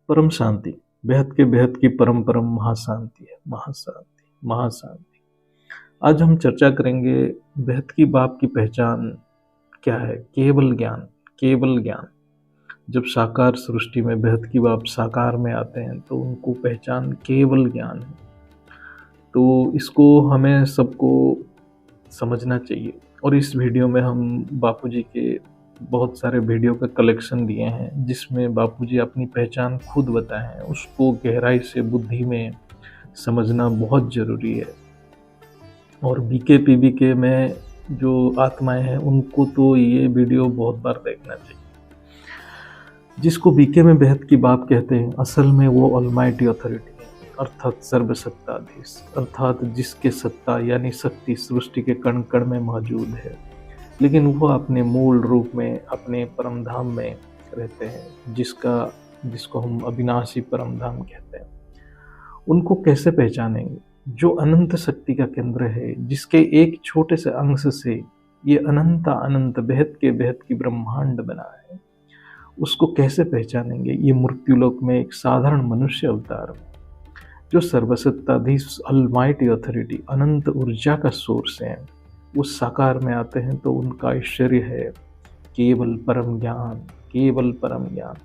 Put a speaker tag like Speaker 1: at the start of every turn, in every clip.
Speaker 1: परम शांति, बेहद के बेहद की परम परम महाशांति है। महाशांति महाशांति। आज हम चर्चा करेंगे बेहद की बाप की पहचान क्या है। केवल ज्ञान, केवल ज्ञान। जब साकार सृष्टि में बेहद की बाप साकार में आते हैं तो उनको पहचान केवल ज्ञान है। तो इसको हमें सबको समझना चाहिए। और इस वीडियो में हम बापूजी के बहुत सारे वीडियो का कलेक्शन दिए हैं जिसमें बापूजी अपनी पहचान खुद बताए हैं। उसको गहराई से बुद्धि में समझना बहुत ज़रूरी है। और बीके पीबीके में जो आत्माएं हैं उनको तो ये वीडियो बहुत बार देखना चाहिए। जिसको बीके में बेहद की बाप कहते हैं, असल में वो ऑलमाइटी अथॉरिटी है, अर्थात सर्वसत्ताधीश, अर्थात जिसके सत्ता यानी शक्ति सृष्टि के कण कण में मौजूद है, लेकिन वो अपने मूल रूप में अपने परम धाम में रहते हैं, जिसको हम अविनाशी परम धाम कहते हैं। उनको कैसे पहचानेंगे? जो अनंत शक्ति का केंद्र है, जिसके एक छोटे से अंश से ये अनंत बेहद की ब्रह्मांड बना है, उसको कैसे पहचानेंगे? ये मृत्युलोक में एक साधारण मनुष्य अवतार में जो सर्वसत्ताधीश ऑलमाइटी अथॉरिटी अनंत ऊर्जा का सोर्स है, उस साकार में आते हैं तो उनका ऐश्वर्य है केवल परम ज्ञान, केवल परम ज्ञान।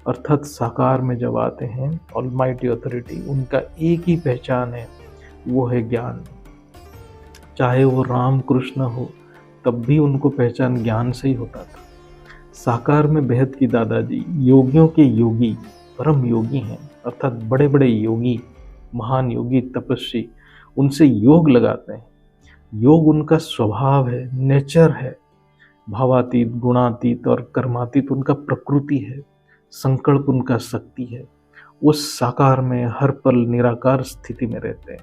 Speaker 1: अर्थात साकार में जब आते हैं ऑलमाइटी अथॉरिटी, उनका एक ही पहचान है, वो है ज्ञान। चाहे वो राम कृष्ण हो तब भी उनको पहचान ज्ञान से ही होता था। साकार में बेहद की दादाजी योगियों के योगी, परम योगी हैं, अर्थात बड़े बड़े योगी, महान योगी, तपस्वी, उनसे योग लगाते हैं। योग उनका स्वभाव है, नेचर है। भावातीत, गुणातीत और कर्मातीत उनका प्रकृति है। संकल्प उनका शक्ति है। वो साकार में हर पल निराकार स्थिति में रहते हैं।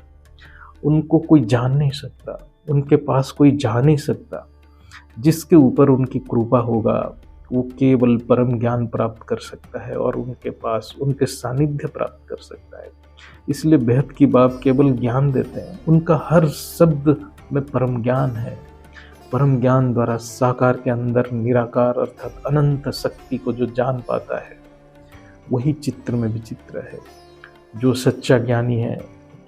Speaker 1: उनको कोई जान नहीं सकता, उनके पास कोई जा नहीं सकता। जिसके ऊपर उनकी कृपा होगा वो केवल परम ज्ञान प्राप्त कर सकता है और उनके पास उनके सानिध्य प्राप्त कर सकता है। इसलिए बेहद की बाप केवल ज्ञान देते हैं। उनका हर शब्द में परम ज्ञान है। परम ज्ञान द्वारा साकार के अंदर निराकार अर्थात अनंत शक्ति को जो जान पाता है, वही चित्र में विचित्र है। जो सच्चा ज्ञानी है,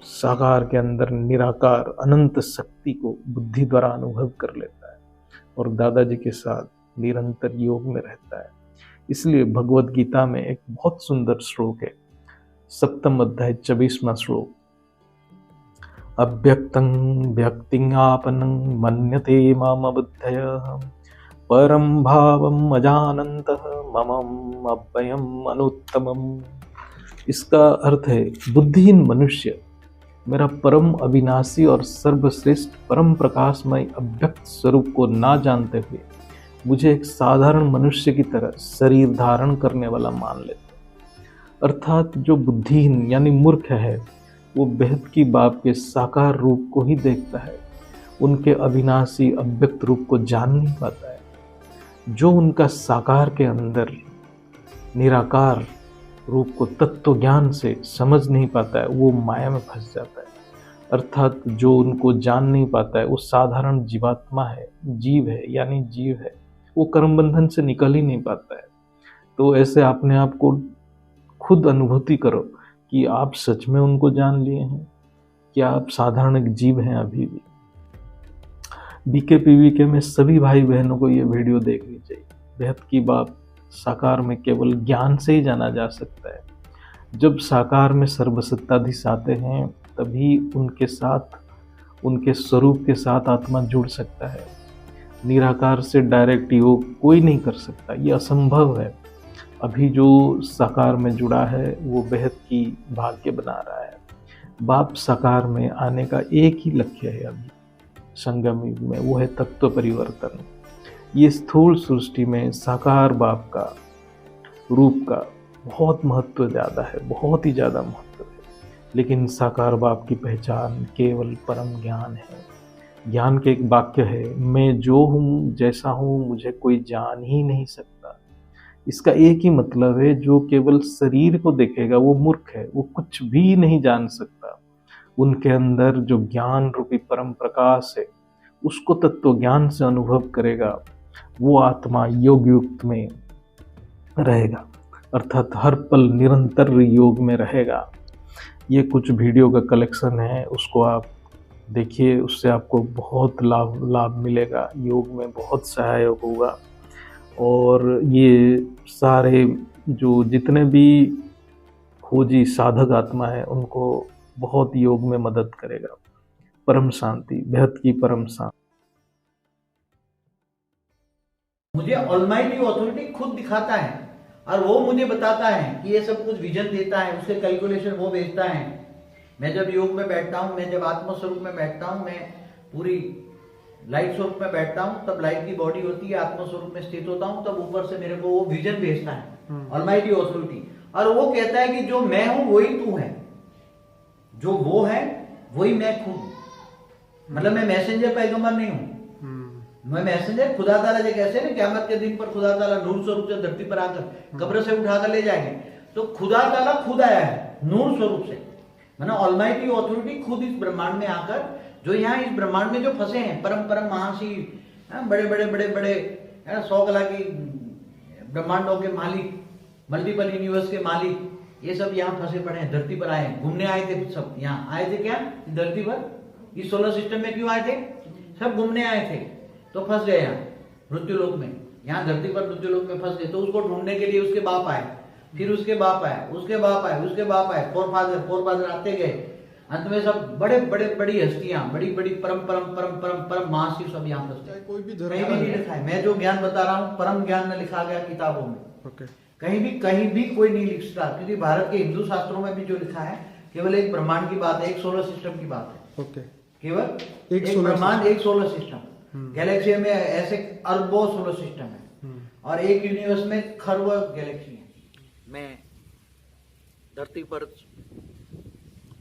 Speaker 1: साकार के अंदर निराकार अनंत शक्ति को बुद्धि द्वारा अनुभव कर लेता है और दादाजी के साथ निरंतर योग में रहता है। इसलिए भगवद गीता में एक बहुत सुंदर श्लोक है, 7वां अध्याय 24वां श्लोक, अव्यक्तं व्यक्तिङापनं मन्यते माम बुद्धयः परम भावम अजानन्तः ममम अव्ययम अनुत्तमम्। इसका अर्थ है, बुद्धिहीन मनुष्य मेरा परम अविनाशी और सर्वश्रेष्ठ परम प्रकाशमय अव्यक्त स्वरूप को ना जानते हुए मुझे एक साधारण मनुष्य की तरह शरीर धारण करने वाला मान लेते। अर्थात जो बुद्धिहीन यानी मूर्ख है, वो बेहद की बाप के साकार रूप को ही देखता है, उनके अविनाशी अव्यक्त रूप को जान नहीं पाता है। जो उनका साकार के अंदर निराकार रूप को तत्व ज्ञान से समझ नहीं पाता है, वो माया में फंस जाता है। अर्थात जो उनको जान नहीं पाता है वो साधारण जीवात्मा है, जीव है, यानी जीव है। वो कर्म बंधन से निकल ही नहीं पाता है। तो ऐसे अपने आप को खुद अनुभूति करो कि आप सच में उनको जान लिए हैं, क्या आप साधारण एक जीव हैं अभी भी। बीके पीवीके में सभी भाई बहनों को ये वीडियो देखनी चाहिए। बेहद की बाप साकार में केवल ज्ञान से ही जाना जा सकता है। जब साकार में सर्वसत्ताधीश आते हैं तभी उनके साथ, उनके स्वरूप के साथ आत्मा जुड़ सकता है। निराकार से डायरेक्ट योग कोई नहीं कर सकता, ये असंभव है। अभी जो साकार में जुड़ा है वो बेहद की भाग्य बना रहा है। बाप साकार में आने का एक ही लक्ष्य है अभी संगम युग में, वो है तत्व परिवर्तन। ये स्थूल सृष्टि में साकार बाप का रूप का बहुत महत्व ज़्यादा है, बहुत ही ज़्यादा महत्व है। लेकिन साकार बाप की पहचान केवल परम ज्ञान है। ज्ञान के एक वाक्य है, मैं जो हूँ जैसा हूँ मुझे कोई जान ही नहीं सकता। इसका एक ही मतलब है, जो केवल शरीर को देखेगा वो मूर्ख है, वो कुछ भी नहीं जान सकता। उनके अंदर जो ज्ञान रूपी परम प्रकाश है उसको तत्व ज्ञान से अनुभव करेगा, वो आत्मा योग युक्त में रहेगा। अर्थात हर पल निरंतर योग में रहेगा। ये कुछ वीडियो का कलेक्शन है, उसको आप देखिए, उससे आपको बहुत लाभ मिलेगा, योग में बहुत सहायक होगा। और ये सारे जो जितने भी खोजी साधक आत्मा है उनको बहुत योग में मदद करेगा। परम शांति, बेहद की परम शांति।
Speaker 2: मुझे ऑलमाइटी अथॉरिटी खुद दिखाता है और वो मुझे बताता है कि ये सब कुछ विजन देता है, उसके कैलकुलेशन वो भेजता है। मैं जब योग में बैठता हूँ, मैं जब आत्म स्वरूप में बैठता हूँ, मैं पूरी लाइट स्वरूप में बैठता हूँ, तब लाइट की बॉडी होती है, आत्म स्वरूप में स्थित होता हूँ, तब ऊपर से मेरे को वो विजन भेजता है ऑलमाइटी अथॉरिटी। और वो कहता है कि जो मैं हूं वही तू है, जो वो है वही मैं खुद। मतलब मैं मैसेंजर पैगंबर नहीं हूं, मैं मैसेंजर खुदा ताला जो कैसे ना क़यामत के दिन पर खुदा ताला नूर स्वरूप से धरती पर आकर कब्र से उठाकर ले जाएंगे, तो खुदा ताला खुद आया है नूर स्वरूप से। मतलब ऑलमाइटी अथॉरिटी खुद इस ब्रह्मांड में आकर, जो यहाँ इस ब्रह्मांड में जो फंसे हैं परम परम महाशी, बड़े बड़े बड़े बड़े 100 कला की ब्रह्मांडों के मालिक, मल्टीपल यूनिवर्स के मालिक, ये सब यहाँ फंसे पड़े हैं, धरती पर आए, घूमने आए थे। सब यहाँ आए थे क्या धरती पर, इस सोलर सिस्टम में क्यों आए थे? सब घूमने आए थे, तो फंस गए यहाँ मृत्युलोक में, यहाँ धरती पर मृत्युलोक में फंस गए। तो उसको ढूंढने के लिए उसके बाप आए, फिर उसके बाप आए, उसके बाप आए, उसके बाप आए, फोर फादर आते गए। अंत में सब बड़े बड़े बड़ी हस्तियां, बड़ी बड़ी परम परम परम परम परम महाशिव सब यहाँ फंस गए।
Speaker 3: कोई भी
Speaker 2: कहीं भी नहीं लिखा है, मैं जो ज्ञान बता रहा हूँ परम ज्ञान में लिखा गया किताबों में। कहीं भी कोई नहीं लिखता, क्योंकि भारत के हिंदू शास्त्रों में भी जो लिखा है केवल एक ब्रह्मांड की बात है, एक सोलर सिस्टम की बात है। केवल एक ब्रह्मांड, एक सोलर सिस्टम। गैलेक्सी में ऐसे अरबों सोलर सिस्टम है और एक यूनिवर्स में खरबों गैलेक्सी है। मैं धरती पर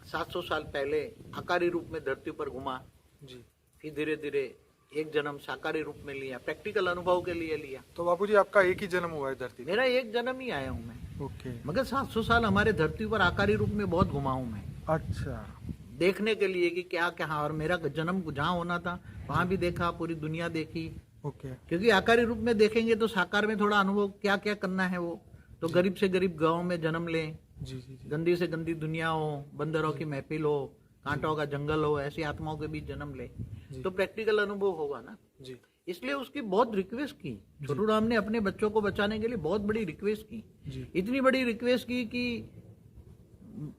Speaker 2: 700 साल पहले आकारी रूप में धरती पर घुमा जी, फिर धीरे धीरे एक जन्म साकारी रूप में लिया, प्रैक्टिकल अनुभव के लिए लिया।
Speaker 3: तो बापूजी आपका एक ही जन्म हुआ है धरती?
Speaker 2: मेरा एक जन्म ही आया हूँ मैं।
Speaker 3: ओके।
Speaker 2: मगर 700 साल हमारे धरती पर आकारी रूप में बहुत घुमा हूँ मैं।
Speaker 3: अच्छा।
Speaker 2: देखने के लिए कि क्या क्या, और मेरा जन्म जहाँ होना था वहां भी देखा, पूरी दुनिया देखी।
Speaker 3: ओके।
Speaker 2: क्योंकि आकारी रूप में देखेंगे तो साकार में थोड़ा अनुभव क्या क्या करना है वो तो गरीब से गरीब गांव में जन्म लें, गंदी से गंदी दुनिया हो, बंदरों की महफिल हो, कांटों का जंगल हो, ऐसी आत्माओं के बीच जन्म ले, तो प्रैक्टिकल अनुभव होगा ना जी। इसलिए उसकी बहुत रिक्वेस्ट की, छोटू राम ने अपने बच्चों को बचाने के लिए बहुत बड़ी रिक्वेस्ट की जी। इतनी बड़ी रिक्वेस्ट की कि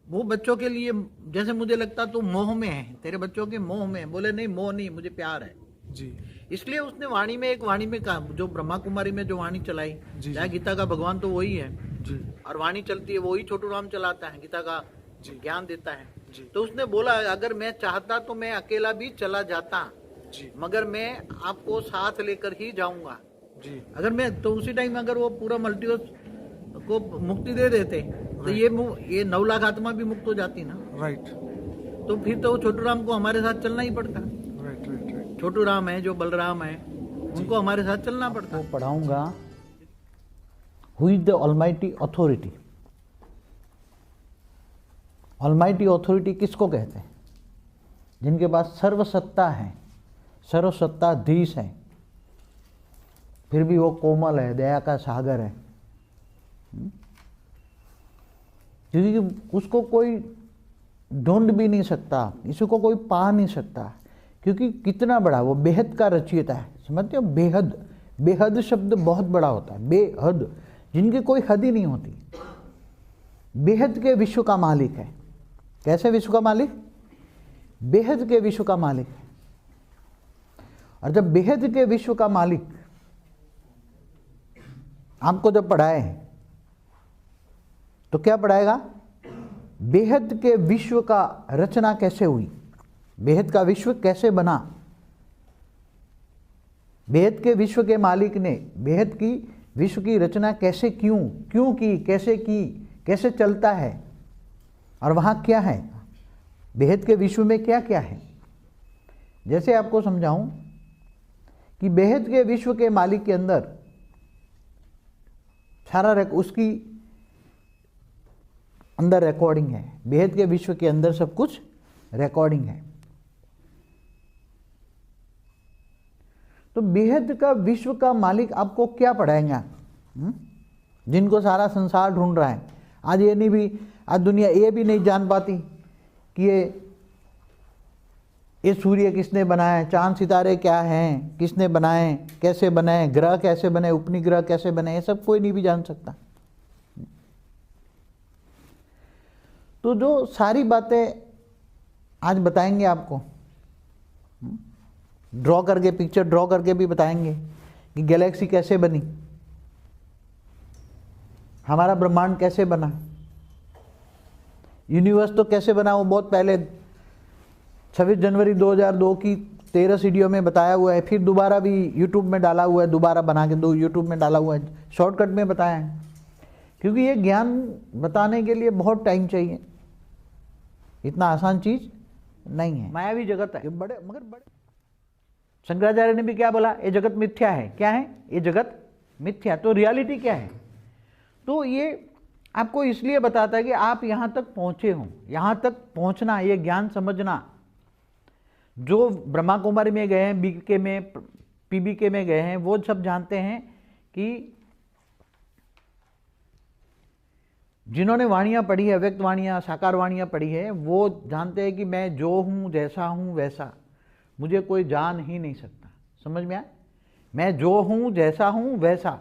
Speaker 2: वो बच्चों के लिए, जैसे मुझे लगता तो मोह में है, तेरे बच्चों के मोह में, बोले नहीं मोह नहीं, मुझे प्यार है जी। इसलिए उसने वाणी में कहा, जो ब्रह्मा कुमारी में जो वाणी चलाई, चाहे गीता का भगवान तो वही है जी, और वाणी चलती है वही छोटू राम चलाता है, गीता का ज्ञान देता है जी। तो उसने बोला अगर मैं चाहता तो मैं अकेला भी चला जाता जी, मगर मैं आपको साथ लेकर ही जाऊंगा जी। अगर मैं तो उसी टाइम अगर वो पूरा मल्टीवर्स को मुक्ति दे देते तो ये 9 लाख आत्मा भी मुक्त हो जाती ना। राइट। तो फिर तो छोटू राम को हमारे साथ चलना ही पड़ता। राइट। छोटू राम है, जो बलराम है, उनको हमारे साथ चलना पड़ता।
Speaker 4: वो पढ़ाऊंगा who is the almighty authority. Almighty authority किसको कहते हैं? जिनके पास सर्वसत्ता है, सर्वसत्ताधीश है, फिर भी वो कोमल है, दया का सागर है, क्योंकि उसको कोई ढूंढ भी नहीं सकता, इसको कोई पा नहीं सकता, क्योंकि कितना बड़ा वो बेहद का रचयिता है। समझते हो? बेहद, बेहद शब्द बहुत बड़ा होता है, बेहद, जिनकी कोई हद ही नहीं होती। बेहद के विश्व का मालिक है। कैसे विश्व का मालिक? बेहद के विश्व का मालिक है। और जब बेहद के विश्व का मालिक आपको जब पढ़ाए तो क्या पढ़ाएगा? बेहद के विश्व का रचना कैसे हुई, बेहद का विश्व कैसे बना, बेहद के विश्व के मालिक ने बेहद की विश्व की रचना कैसे क्यों की, कैसे चलता है, और वहाँ क्या है, बेहद के विश्व में क्या क्या है। जैसे आपको समझाऊं कि बेहद के विश्व के मालिक के अंदर सारा उसकी अंदर रिकॉर्डिंग है, बेहद के विश्व के अंदर सब कुछ रिकॉर्डिंग है। तो बेहद का विश्व का मालिक आपको क्या पढ़ाएगा? जिनको सारा संसार ढूंढ रहा है। आज ये नहीं भी, आज दुनिया ये भी नहीं जान पाती कि ये सूर्य किसने बनाया, चांद सितारे क्या हैं, किसने बनाए, कैसे बनाए, ग्रह कैसे बने, उपनिग्रह कैसे बने, ये सब कोई नहीं भी जान सकता। तो जो सारी बातें आज बताएंगे आपको, ड्रॉ करके, पिक्चर ड्रॉ करके भी बताएंगे कि गैलेक्सी कैसे बनी, हमारा ब्रह्मांड कैसे बना, यूनिवर्स तो कैसे बना वो बहुत पहले 26 जनवरी 2002 की 13 सीडियो में बताया हुआ है, फिर दोबारा भी यूट्यूब में डाला हुआ है, दोबारा बना के यूट्यूब में डाला हुआ है, शॉर्टकट में बताया है। क्योंकि ये ज्ञान बताने के लिए बहुत टाइम चाहिए, इतना आसान चीज नहीं है। मायावी जगत है बड़े, मगर बड़े शंकराचार्य ने भी क्या बोला, ये जगत मिथ्या है। क्या है ये जगत? मिथ्या। तो रियलिटी क्या है? तो ये आपको इसलिए बताता है कि आप यहाँ तक पहुँचे हो, यहाँ तक पहुँचना, ये ज्ञान समझना। जो ब्रह्मा कुमारी में गए हैं, बीके में, पीबीके में गए हैं, वो सब जानते हैं कि जिन्होंने वाणियाँ पढ़ी है, व्यक्त वाणियाँ, साकार वाणियाँ पढ़ी है, वो जानते हैं कि मैं जो हूँ, जैसा हूँ वैसा, मुझे कोई जान ही नहीं सकता। समझ में आया? मैं जो हूँ, जैसा हूँ वैसा,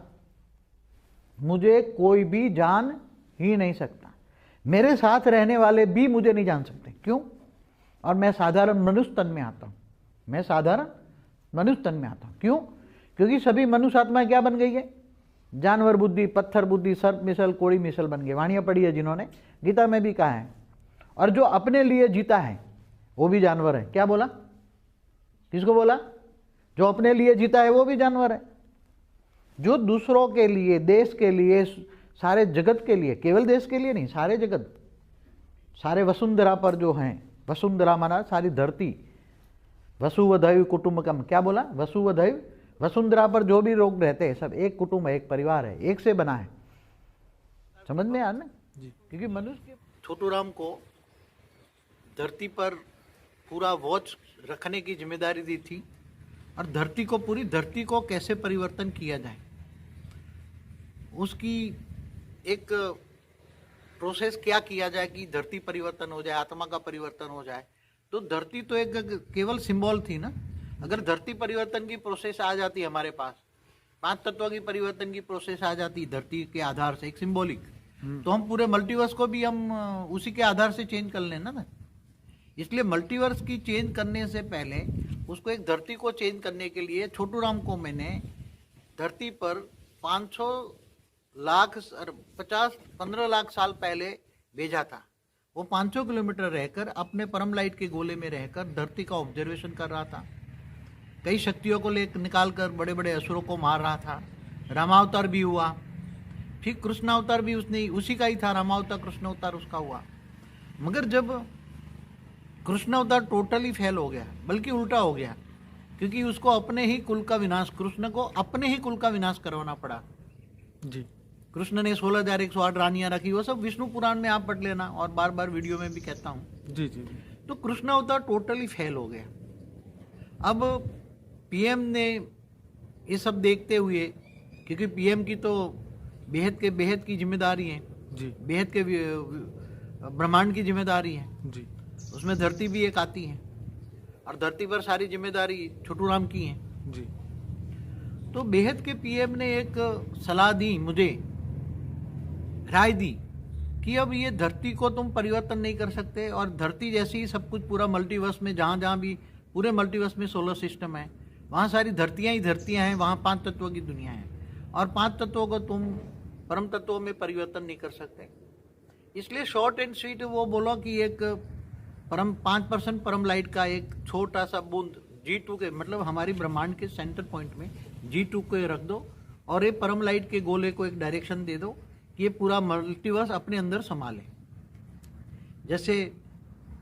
Speaker 4: मुझे कोई भी जान ही नहीं सकता। मेरे साथ रहने वाले भी मुझे नहीं जान सकते। क्यों? और मैं साधारण मनुष्य तन में आता हूँ, मैं साधारण मनुष्य तन में आता हूँ। क्यों? क्योंकि सभी मनुष्य आत्माएं क्या बन गई है? जानवर बुद्धि, पत्थर बुद्धि, सर्प मिसल, कोड़ी मिसल बन गए। वाणियाँ पढ़ी है जिन्होंने, गीता में भी कहा है। और जो अपने लिए जीता है वो भी जानवर है। क्या बोला? किसको बोला? जो अपने लिए जीता है वो भी जानवर है। जो दूसरों के लिए, देश के लिए, सारे जगत के लिए, केवल देश के लिए नहीं, सारे जगत, सारे वसुंधरा पर जो हैं, वसुंधरा माना सारी धरती, वसुवधैव कुटुंबकम। क्या बोला? वसुवधैव, वसुंधरा पर जो भी लोग रहते हैं सब एक कुटुंब है, एक परिवार है, एक से बना है। समझ में आया ना? क्योंकि मनुष्य के
Speaker 2: छोटू राम को धरती पर पूरा वॉच रखने की जिम्मेदारी दी थी, और धरती को, पूरी धरती को कैसे परिवर्तन किया जाए, उसकी एक प्रोसेस क्या किया जाए कि धरती परिवर्तन हो जाए, आत्मा का परिवर्तन हो जाए। तो धरती तो एक केवल सिंबल थी ना। अगर धरती परिवर्तन की प्रोसेस आ जाती हमारे पास, 5 तत्वों की परिवर्तन की प्रोसेस आ जाती धरती के आधार से, एक सिंबॉलिक, तो हम पूरे मल्टीवर्स को भी हम उसी के आधार से चेंज कर लेना ना। इसलिए मल्टीवर्स की चेंज करने से पहले उसको एक धरती को चेंज करने के लिए छोटू राम को मैंने धरती पर 500 लाख 15 लाख साल पहले भेजा था। वो 500 किलोमीटर रहकर अपने परम लाइट के गोले में रहकर धरती का ऑब्जर्वेशन कर रहा था। कई शक्तियों को निकाल कर बड़े बड़े असुरों को मार रहा था। रामावतार भी हुआ, फिर कृष्णावतार भी उसने उसी का ही था। रामावतार, कृष्णावतार उसका हुआ। मगर जब कृष्णावतार टोटली फेल हो गया, बल्कि उल्टा हो गया, क्योंकि उसको अपने ही कुल का विनाश, कृष्ण को अपने ही कुल का विनाश करवाना पड़ा।
Speaker 3: जी।
Speaker 2: कृष्ण ने 16,108 रानियां रखी। वो सब विष्णु पुराण में आप पढ़ लेना, और बार बार वीडियो में भी कहता हूँ।
Speaker 3: जी जी जी।
Speaker 2: तो कृष्ण अवतार टोटली फेल हो गया। अब पीएम ने ये सब देखते हुए, क्योंकि पीएम की तो बेहद की जिम्मेदारी है
Speaker 3: जी।
Speaker 2: बेहद के ब्रह्मांड की जिम्मेदारी है,
Speaker 3: जी।
Speaker 2: उसमें धरती भी एक आती है, और धरती पर सारी जिम्मेदारी छोटू राम की है।
Speaker 3: जी।
Speaker 2: तो बेहद के पीएम ने एक सलाह दी, मुझे राय दी कि अब ये धरती को तुम परिवर्तन नहीं कर सकते, और धरती जैसी ही सब कुछ पूरा मल्टीवर्स में, जहाँ जहाँ भी पूरे मल्टीवर्स में सोलर सिस्टम है, वहाँ सारी धरतियाँ ही धरतियाँ हैं, वहाँ 5 तत्वों की दुनिया है, और 5 तत्वों को तुम परम तत्वों में परिवर्तन नहीं कर सकते। इसलिए शॉर्ट एंड स्वीट वो बोला कि एक 5% परम लाइट का एक छोटा सा बूंद G2 के, मतलब हमारी ब्रह्मांड के सेंटर पॉइंट में G2 को रख दो, और ये परम लाइट के गोले को एक डायरेक्शन दे दो कि ये पूरा मल्टीवर्स अपने अंदर संभाले। जैसे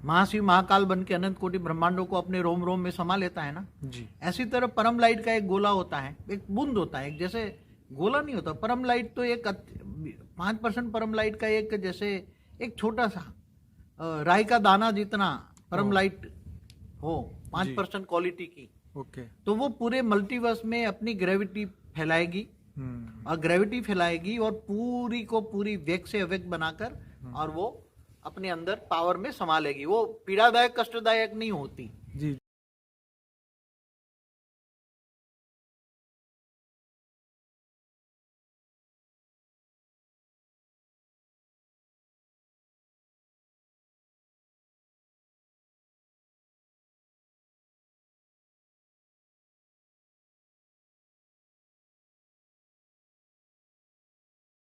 Speaker 2: महाशिव महाकाल बन के अनंत कोटि ब्रह्मांडों को अपने रोम रोम में समा लेता है ना,
Speaker 3: जी।
Speaker 2: ऐसी तरह परम लाइट का एक गोला होता है, एक बूंद होता है, एक जैसे गोला नहीं होता परम लाइट, तो एक 5% परम लाइट का एक जैसे एक छोटा सा राई का दाना जितना परम लाइट हो, 5% क्वालिटी की,
Speaker 3: ओके।
Speaker 2: तो वो पूरे मल्टीवर्स में अपनी ग्रेविटी फैलाएगी और ग्रेविटी फैलाएगी और पूरी को पूरी व्यक्त से अव्यक्त बनाकर और वो अपने अंदर पावर में समा लेगी। वो पीड़ादायक कष्टदायक नहीं होती।